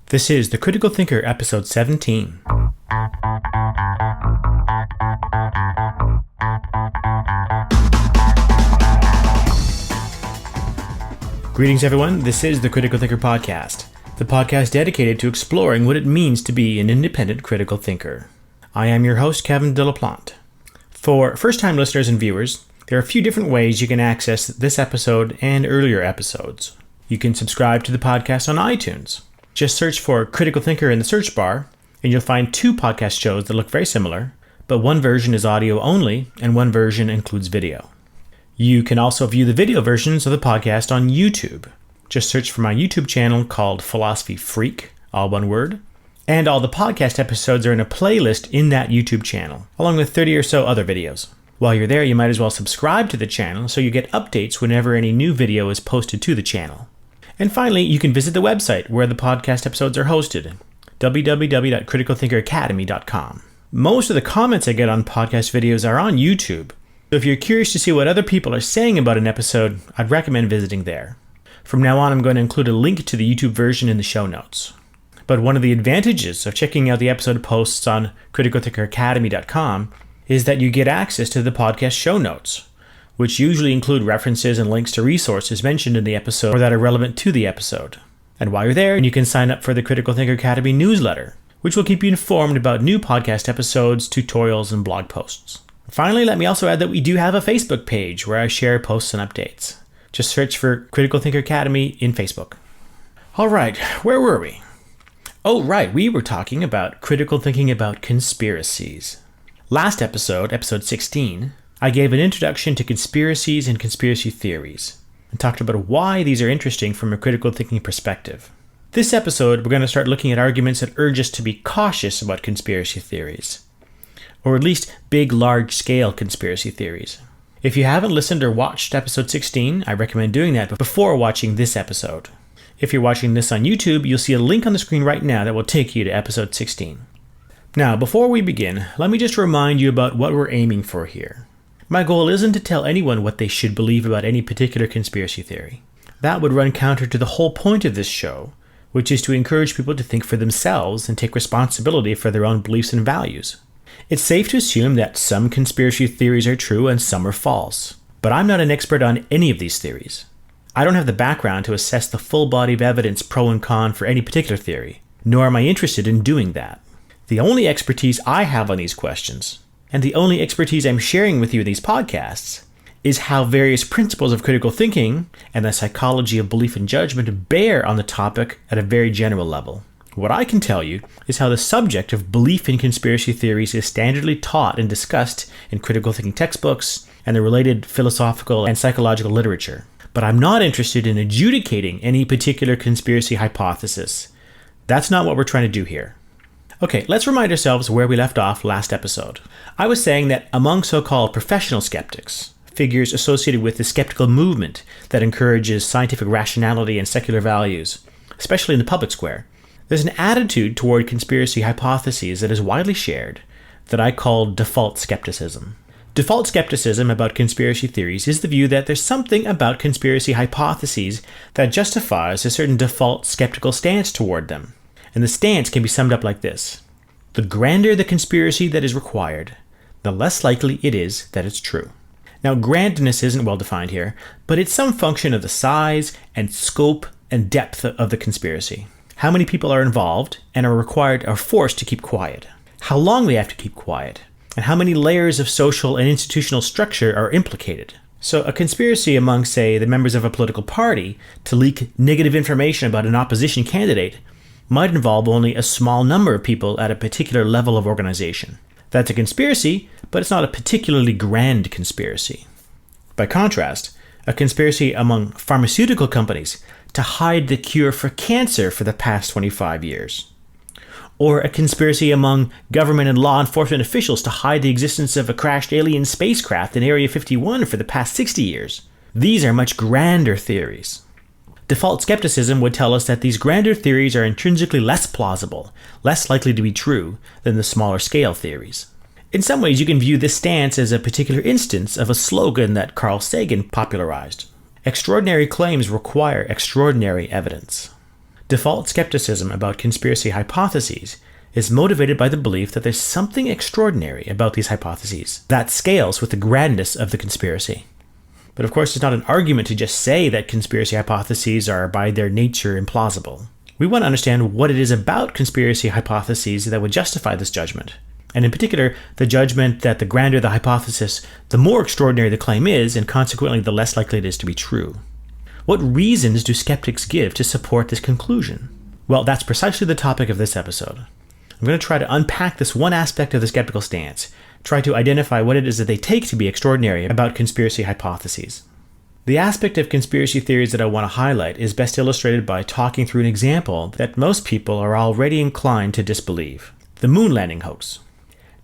This is The Critical Thinker, episode 17. Greetings, everyone. This is The Critical Thinker podcast, the podcast dedicated to exploring what it means to be an independent critical thinker. I am your host, Kevin Delaplante. For first-time listeners and viewers, there are a few different ways you can access this episode and earlier episodes. You can subscribe to the podcast on iTunes. Just search for Critical Thinker in the search bar, and you'll find two podcast shows that look very similar, but one version is audio only, and one version includes video. You can also view the video versions of the podcast on YouTube. Just search for my YouTube channel called Philosophy Freak, all one word, and all the podcast episodes are in a playlist in that YouTube channel, along with 30 or so other videos. While you're there, you might as well subscribe to the channel so you get updates whenever any new video is posted to the channel. And finally, you can visit the website where the podcast episodes are hosted, www.criticalthinkeracademy.com. Most of the comments I get on podcast videos are on YouTube, so if you're curious to see what other people are saying about an episode, I'd recommend visiting there. From now on, I'm going to include a link to the YouTube version in the show notes. But one of the advantages of checking out the episode posts on criticalthinkeracademy.com is that you get access to the podcast show notes, which usually include references and links to resources mentioned in the episode or that are relevant to the episode. And while you're there, you can sign up for the Critical Thinker Academy newsletter, which will keep you informed about new podcast episodes, tutorials, and blog posts. Finally, let me also add that we do have a Facebook page where I share posts and updates. Just search for Critical Thinker Academy in Facebook. All right, where were we? Oh, right, we were talking about critical thinking about conspiracies. Last episode, episode 16, I gave an introduction to conspiracies and conspiracy theories, and talked about why these are interesting from a critical thinking perspective. This episode, we're going to start looking at arguments that urge us to be cautious about conspiracy theories, or at least big, large-scale conspiracy theories. If you haven't listened or watched episode 16, I recommend doing that before watching this episode. If you're watching this on YouTube, you'll see a link on the screen right now that will take you to episode 16. Now, before we begin, let me just remind you about what we're aiming for here. My goal isn't to tell anyone what they should believe about any particular conspiracy theory. That would run counter to the whole point of this show, which is to encourage people to think for themselves and take responsibility for their own beliefs and values. It's safe to assume that some conspiracy theories are true and some are false, but I'm not an expert on any of these theories. I don't have the background to assess the full body of evidence pro and con for any particular theory, nor am I interested in doing that. The only expertise I have on these questions, and the only expertise I'm sharing with you in these podcasts, is how various principles of critical thinking and the psychology of belief and judgment bear on the topic at a very general level. What I can tell you is how the subject of belief in conspiracy theories is standardly taught and discussed in critical thinking textbooks and the related philosophical and psychological literature. But I'm not interested in adjudicating any particular conspiracy hypothesis. That's not what we're trying to do here. Okay, let's remind ourselves where we left off last episode. I was saying that among so-called professional skeptics, figures associated with the skeptical movement that encourages scientific rationality and secular values, especially in the public square, there's an attitude toward conspiracy hypotheses that is widely shared that I call default skepticism. Default skepticism about conspiracy theories is the view that there's something about conspiracy hypotheses that justifies a certain default skeptical stance toward them. And the stance can be summed up like this: the grander the conspiracy that is required, the less likely it is that it's true. Now, grandness isn't well defined here, but it's some function of the size and scope and depth of the conspiracy. How many people are involved and are required or forced to keep quiet? How long they have to keep quiet? And how many layers of social and institutional structure are implicated? So a conspiracy among, say, the members of a political party to leak negative information about an opposition candidate might involve only a small number of people at a particular level of organization. That's a conspiracy, but it's not a particularly grand conspiracy. By contrast, a conspiracy among pharmaceutical companies to hide the cure for cancer for the past 25 years. Or a conspiracy among government and law enforcement officials to hide the existence of a crashed alien spacecraft in Area 51 for the past 60 years. These are much grander theories. Default skepticism would tell us that these grander theories are intrinsically less plausible, less likely to be true than the smaller scale theories. In some ways, you can view this stance as a particular instance of a slogan that Carl Sagan popularized. Extraordinary claims require extraordinary evidence. Default skepticism about conspiracy hypotheses is motivated by the belief that there's something extraordinary about these hypotheses that scales with the grandness of the conspiracy. But of course, it's not an argument to just say that conspiracy hypotheses are by their nature implausible. We want to understand what it is about conspiracy hypotheses that would justify this judgment. And in particular, the judgment that the grander the hypothesis, the more extraordinary the claim is, and consequently the less likely it is to be true. What reasons do skeptics give to support this conclusion? Well, that's precisely the topic of this episode. I'm going to try to unpack this one aspect of the skeptical stance, try to identify what it is that they take to be extraordinary about conspiracy hypotheses. The aspect of conspiracy theories that I want to highlight is best illustrated by talking through an example that most people are already inclined to disbelieve: the moon landing hoax.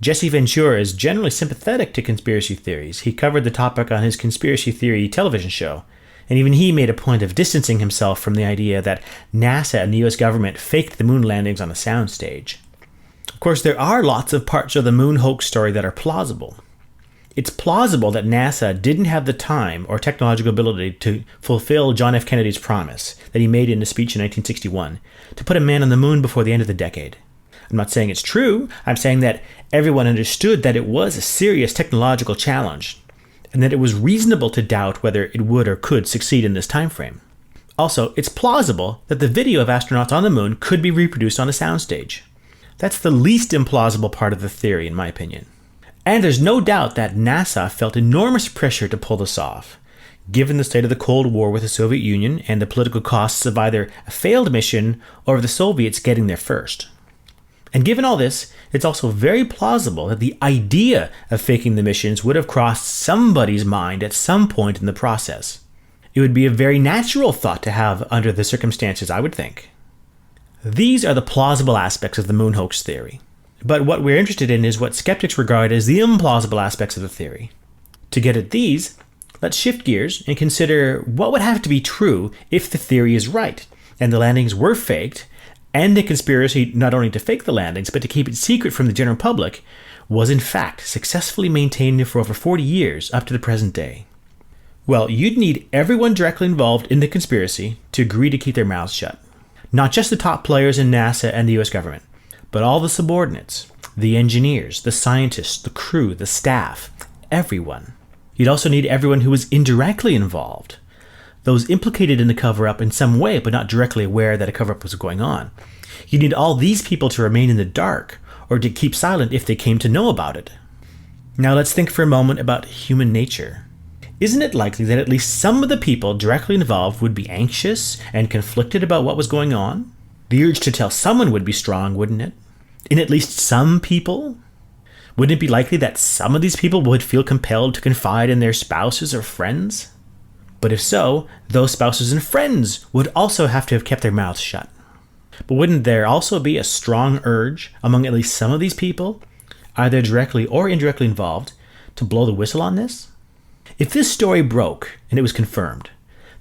Jesse Ventura is generally sympathetic to conspiracy theories. He covered the topic on his conspiracy theory television show, and even he made a point of distancing himself from the idea that NASA and the US government faked the moon landings on a soundstage. Of course, there are lots of parts of the moon hoax story that are plausible. It's plausible that NASA didn't have the time or technological ability to fulfill John F. Kennedy's promise that he made in a speech in 1961 to put a man on the moon before the end of the decade. I'm not saying it's true. I'm saying that everyone understood that it was a serious technological challenge, and that it was reasonable to doubt whether it would or could succeed in this time frame. Also, it's plausible that the video of astronauts on the moon could be reproduced on a soundstage. That's the least implausible part of the theory, in my opinion. And there's no doubt that NASA felt enormous pressure to pull this off, given the state of the Cold War with the Soviet Union and the political costs of either a failed mission or of the Soviets getting there first. And given all this, it's also very plausible that the idea of faking the missions would have crossed somebody's mind at some point in the process. It would be a very natural thought to have under the circumstances, I would think. These are the plausible aspects of the moon hoax theory. But what we're interested in is what skeptics regard as the implausible aspects of the theory. To get at these, let's shift gears and consider what would have to be true if the theory is right, and the landings were faked, and the conspiracy not only to fake the landings, but to keep it secret from the general public, was in fact successfully maintained for over 40 years up to the present day. Well, you'd need everyone directly involved in the conspiracy to agree to keep their mouths shut. Not just the top players in NASA and the US government, but all the subordinates, the engineers, the scientists, the crew, the staff, everyone. You'd also need everyone who was indirectly involved, those implicated in the cover-up in some way but not directly aware that a cover-up was going on. You need all these people to remain in the dark, or to keep silent if they came to know about it. Now let's think for a moment about human nature. Isn't it likely that at least some of the people directly involved would be anxious and conflicted about what was going on? The urge to tell someone would be strong, wouldn't it? In at least some people? Wouldn't it be likely that some of these people would feel compelled to confide in their spouses or friends? But if so, those spouses and friends would also have to have kept their mouths shut. But wouldn't there also be a strong urge among at least some of these people, either directly or indirectly involved, to blow the whistle on this? If this story broke and it was confirmed,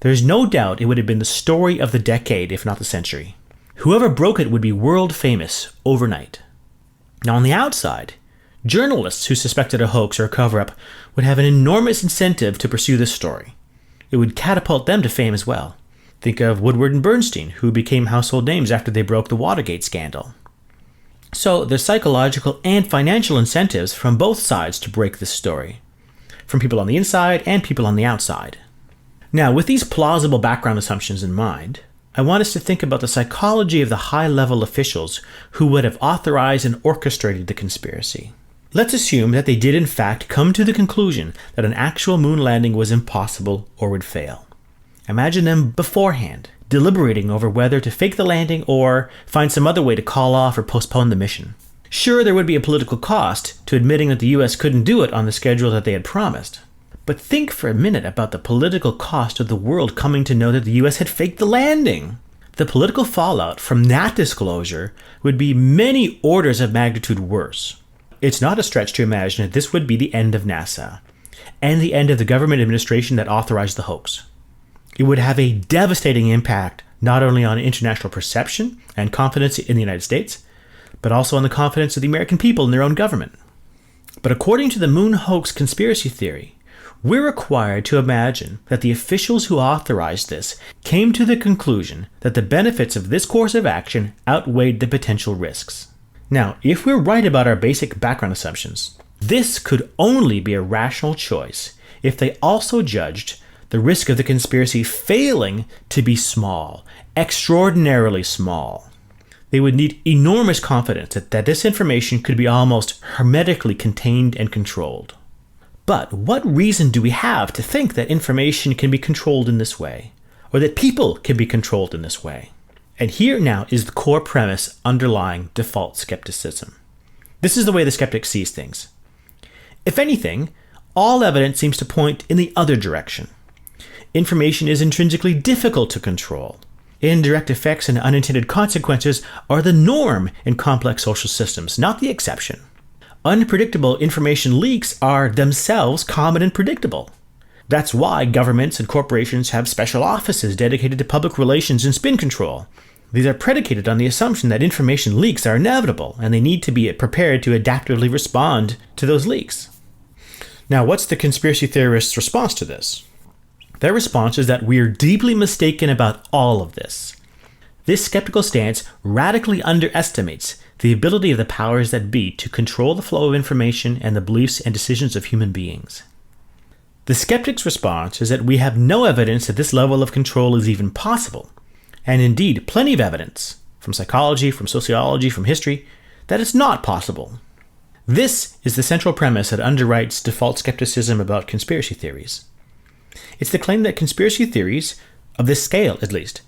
there is no doubt it would have been the story of the decade, if not the century. Whoever broke it would be world famous overnight. Now on the outside, journalists who suspected a hoax or a cover-up would have an enormous incentive to pursue this story. It would catapult them to fame as well. Think of Woodward and Bernstein, who became household names after they broke the Watergate scandal. So there's psychological and financial incentives from both sides to break this story, from people on the inside and people on the outside. Now, with these plausible background assumptions in mind, I want us to think about the psychology of the high-level officials who would have authorized and orchestrated the conspiracy. Let's assume that they did in fact come to the conclusion that an actual moon landing was impossible or would fail. Imagine them beforehand, deliberating over whether to fake the landing or find some other way to call off or postpone the mission. Sure, there would be a political cost to admitting that the US couldn't do it on the schedule that they had promised. But think for a minute about the political cost of the world coming to know that the US had faked the landing. The political fallout from that disclosure would be many orders of magnitude worse. It's not a stretch to imagine that this would be the end of NASA, and the end of the government administration that authorized the hoax. It would have a devastating impact not only on international perception and confidence in the United States, but also on the confidence of the American people in their own government. But according to the moon hoax conspiracy theory, we're required to imagine that the officials who authorized this came to the conclusion that the benefits of this course of action outweighed the potential risks. Now, if we're right about our basic background assumptions, this could only be a rational choice if they also judged the risk of the conspiracy failing to be small, extraordinarily small. They would need enormous confidence that this information could be almost hermetically contained and controlled. But what reason do we have to think that information can be controlled in this way, or that people can be controlled in this way? And here now is the core premise underlying default skepticism. This is the way the skeptic sees things. If anything, all evidence seems to point in the other direction. Information is intrinsically difficult to control. Indirect effects and unintended consequences are the norm in complex social systems, not the exception. Unpredictable information leaks are themselves common and predictable. That's why governments and corporations have special offices dedicated to public relations and spin control. These are predicated on the assumption that information leaks are inevitable, and they need to be prepared to adaptively respond to those leaks. Now, what's the conspiracy theorists' response to this? Their response is that we're deeply mistaken about all of this. This skeptical stance radically underestimates the ability of the powers that be to control the flow of information and the beliefs and decisions of human beings. The skeptic's response is that we have no evidence that this level of control is even possible, and indeed plenty of evidence, from psychology, from sociology, from history, that it's not possible. This is the central premise that underwrites default skepticism about conspiracy theories. It's the claim that conspiracy theories, of this scale at least,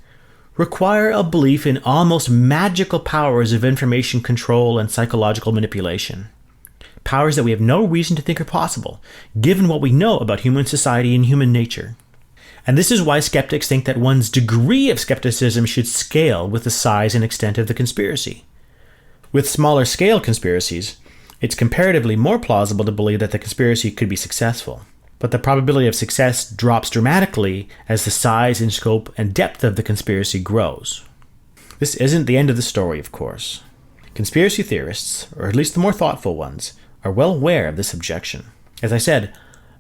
require a belief in almost magical powers of information control and psychological manipulation. Powers that we have no reason to think are possible, given what we know about human society and human nature. And this is why skeptics think that one's degree of skepticism should scale with the size and extent of the conspiracy. With smaller scale conspiracies, it's comparatively more plausible to believe that the conspiracy could be successful. But the probability of success drops dramatically as the size and scope and depth of the conspiracy grows. This isn't the end of the story, of course. Conspiracy theorists, or at least the more thoughtful ones, are well aware of this objection. As I said,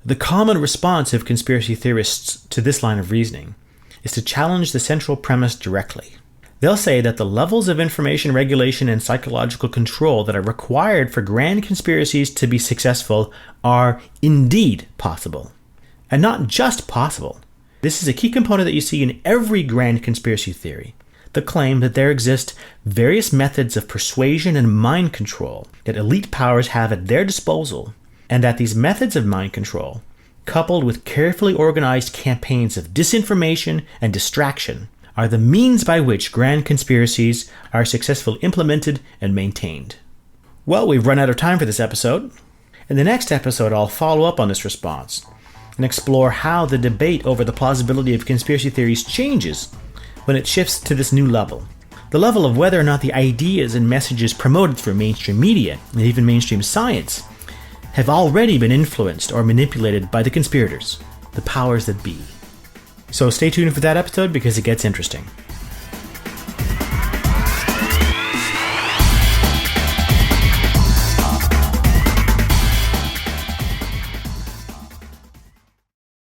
the common response of conspiracy theorists to this line of reasoning is to challenge the central premise directly. They'll say that the levels of information regulation and psychological control that are required for grand conspiracies to be successful are indeed possible. And not just possible. This is a key component that you see in every grand conspiracy theory. The claim that there exist various methods of persuasion and mind control that elite powers have at their disposal, and that these methods of mind control, coupled with carefully organized campaigns of disinformation and distraction, are the means by which grand conspiracies are successfully implemented and maintained. Well, we've run out of time for this episode. In the next episode, I'll follow up on this response and explore how the debate over the plausibility of conspiracy theories changes when it shifts to this new level. The level of whether or not the ideas and messages promoted through mainstream media and even mainstream science have already been influenced or manipulated by the conspirators, the powers that be. So stay tuned for that episode because it gets interesting.